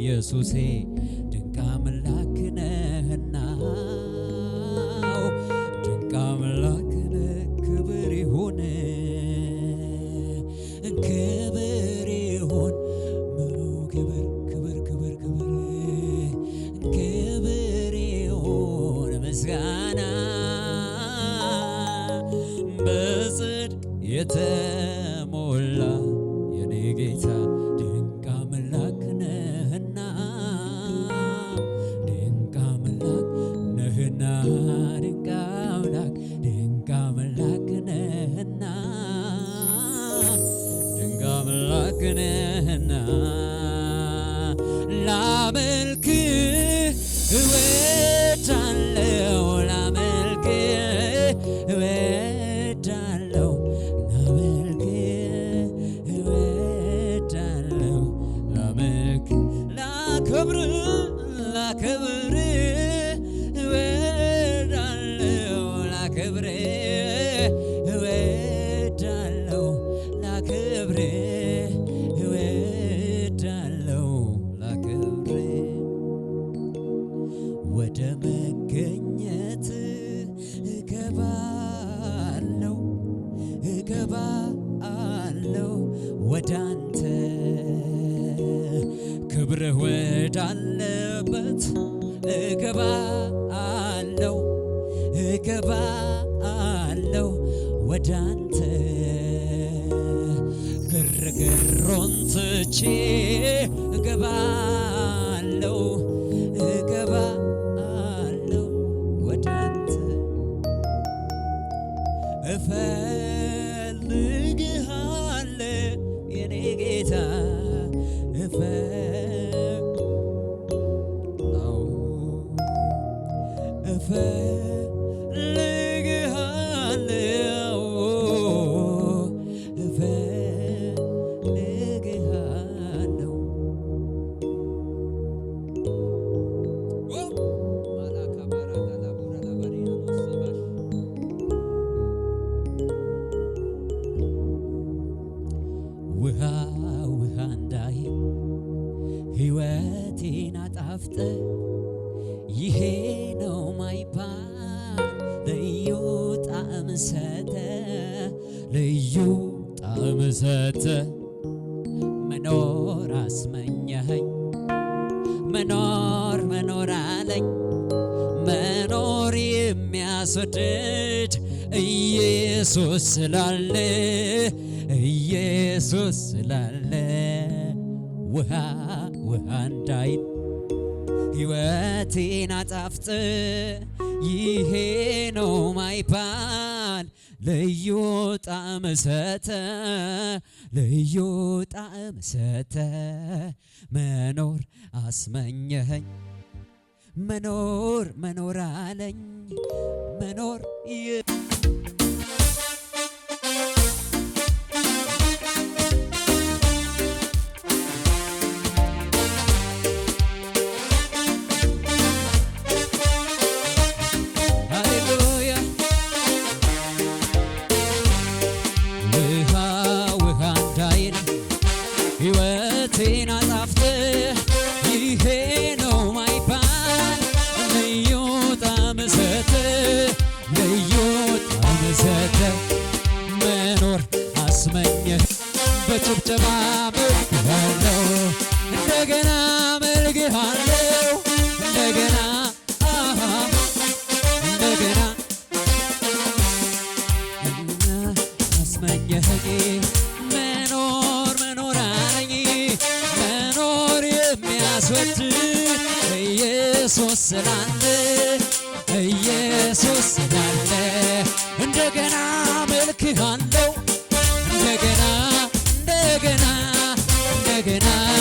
ኢየሱሴ ድንቅ አምላክ ነህና ድንቅ አምላክ ነህ ክብር ይሁን ክብር ይሁን ክብር ክብር ክብር ክብር ክብር ይሁን ምስጋና በጽድቅ የተሞላ የኔ ጌታ ድንቅ አምላክ ነህና ድንቅ አምላክ ነህና ድንቅ አምላክ ድንቅ አምላክ ነህና ድንቅ አምላክ ነህና ላመልክህ እወዳለሁ ላመልክህ እወዳለሁ ላመልክህ እወዳለሁ ላመልክህ ላከብርህ እወዳለሁ ላከብርህ እወዳለሁ ላከብርህ እወዳለሁ ላከብርህ ወደ መገኘት እገባለሁ ወዳንተ ክብርህ ወዳለበት እገባለሁ ወዳንተ ግርግሩን ትቼ እገባለሁ ወዳንተ እፈልግሃለሁ የኔ ጌታ እፈልግሃለሁ ውሃ ውሃ እንዳይል ሕይወቴን አጣፍጠ ይሄ ነው ማይባል ልዩ ጣዕም ሰተ መኖር አስመኘኸኝ መኖር አለኝ መኖር የሚያስወድድ ኢየሱስ ስላለ ውሃ እንዳይል ሕይወቴን አጣፍጥ ይሄ ነው ማይባል ልዩ ጣዕም ሰተ መኖር አስመኘኸኝ መኖር አለኝ መኖር ሕይወቴን አጣፍጥ ይሄ ነው ማይባል ልዩ ጣዕም ሰተ መኖር አስመኘህ በጭብጨባ አመልክሃለሁ እንደገና አመልክሃለሁ እንደገና አስመኘኸኝ መኖር አለኝ መኖር የሚያስወድ ኢየሱስ ስላለ እንደገና አመልክሃለሁ እንደገና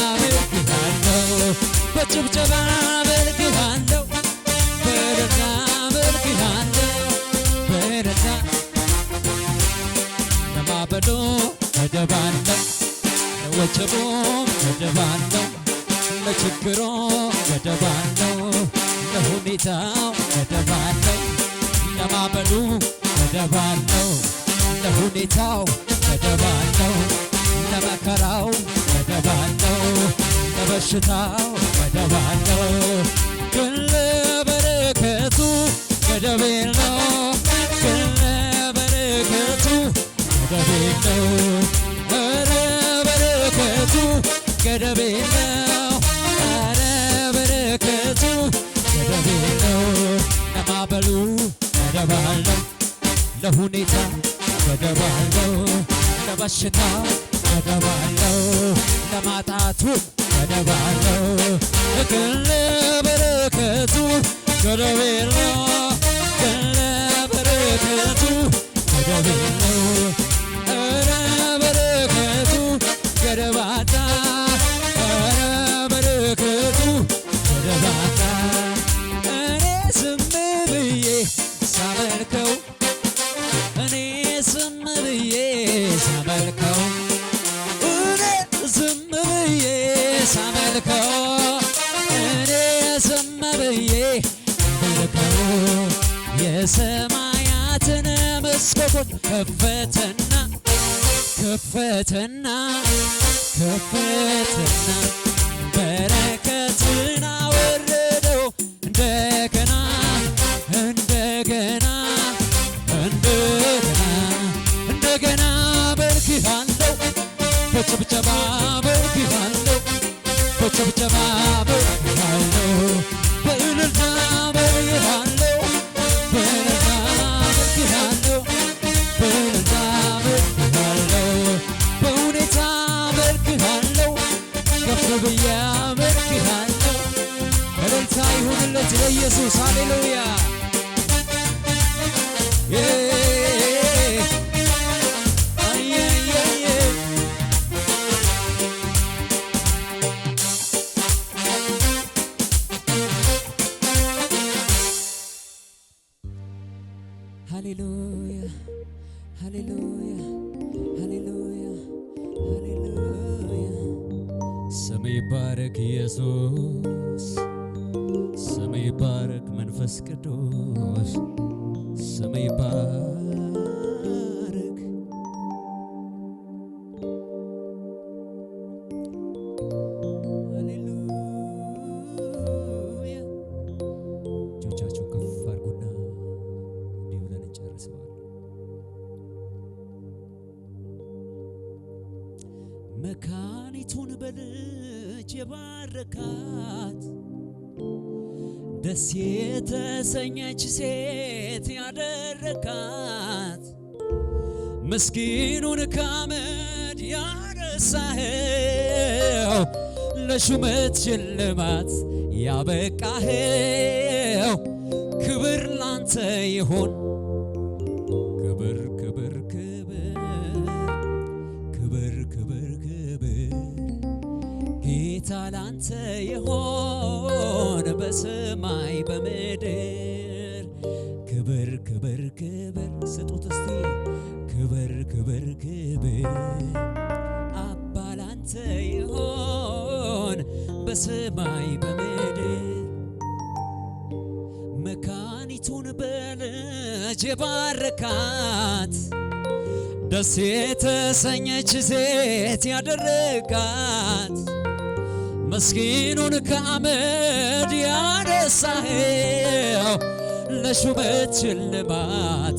አመልክሃለሁ በጭብጨባ አመልክሃለሁ በደስታ አመልክሃለሁ በደስታ ለማበዶ እደባለሁ ለወጀቡም እደባለሁ ለችግሮ እደባለሁ ለሁኔታው እደባለሁ ለማበዱ እደባለሁ ለሁኔታው እደባለሁ ለመከራው እደባለሁ ለበሽታው ገደብ አለው ግን ለበረከቱ ገደብ የለው ግን ለበረከቱ ገደብ የለው ኧረ በረከቱ ገደብ የለው ኧረ በረከቱ ገደብ የለው ለማዕበሉ ገደብ አለው ለሁኔታ ገደብ አለው ለበሽታ ገደብ አለው ለማጣቱ ገደብ አለው ግን ለበረከቱ ገደብ የለው ግን ለበረከቱ ገደብ የለው ኧረ በረከቱ ገደብ አጣ ኧረ በረከቱ ገደብ አጣ እኔ ዝም ብዬ ሳመልከው እኔ ዝም ብዬ ሳመልከው እኔ ዝም ብዬ ሳመልከው እኔ ዝም ብዬ ሳመልከው የሰማያትን መስኮት ከፈተና ከፈተና ከፈተና በረከትን አወረደው እንደገና እንደገና እንደገና እንደገና በርክሃለሁ በጭብጨባ በርክሃለሁ በጭብጨባ በርክሃለሁ በእልልታ በርክሃለሁ በእልልታ በርክሃለሁ በእልልታ በርክሃለሁ በሁኔታ በርክሃለሁ ከፍ ብዬ በርክሃለሁ እልልታ ይሁንለት ለኢየሱስ ሃሌሉያ ሃሌሉያ ሃሌሉያ ሃሌሉያ ሃሌሉያ ስም ይባረክ ኢየሱስ ስም ይባረክ መንፈስ ቅዱስ ስም ይባረክ ሃሌሉያ እጆቻችሁን ከፍ አድርጉና እንዲህ ብለን እንጨርሰዋለን። መካኒቱን በልጅ የባረካት ደስ የተሰኘች ሴት ያደረካት ምስኪኑን ከአመድ ያነሳኸው ለሹመት ሽልማት ያበቃኸው ክብር ላንተ ይሁን ክብር ክብር ክብር ክብር ክብር ክብር ጌታ ላንተ ይሁን በሰማይ በምድር ክብር ክብር ክብር ስጡት እስቲ ክብር ክብር ክብር አባ ላንተ ይሁን በሰማይ በምድር መካኒቱን በልጅ የባረካት ደስ የተሰኘች ሴት ያደረጋት ምስኪኑን ከአመድ ያነሳኸው ለሹመት ሽልማት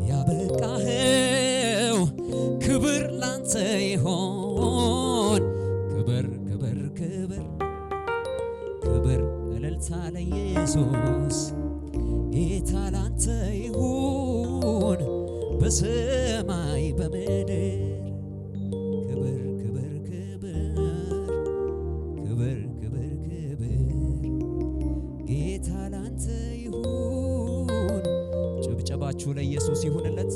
ያበቃኸው ክብር ላንተ ይሁን ክብር ክብር ክብር ክብር እልልታ ለኢየሱስ ጌታ ላንተ ይሁን በሰማይ በምድር ክብር ክብር ክብር ክብር ክብር ክብር ጌታ ላንተ ይሁን። ጭብጨባችሁ ለኢየሱስ ይሁንለት።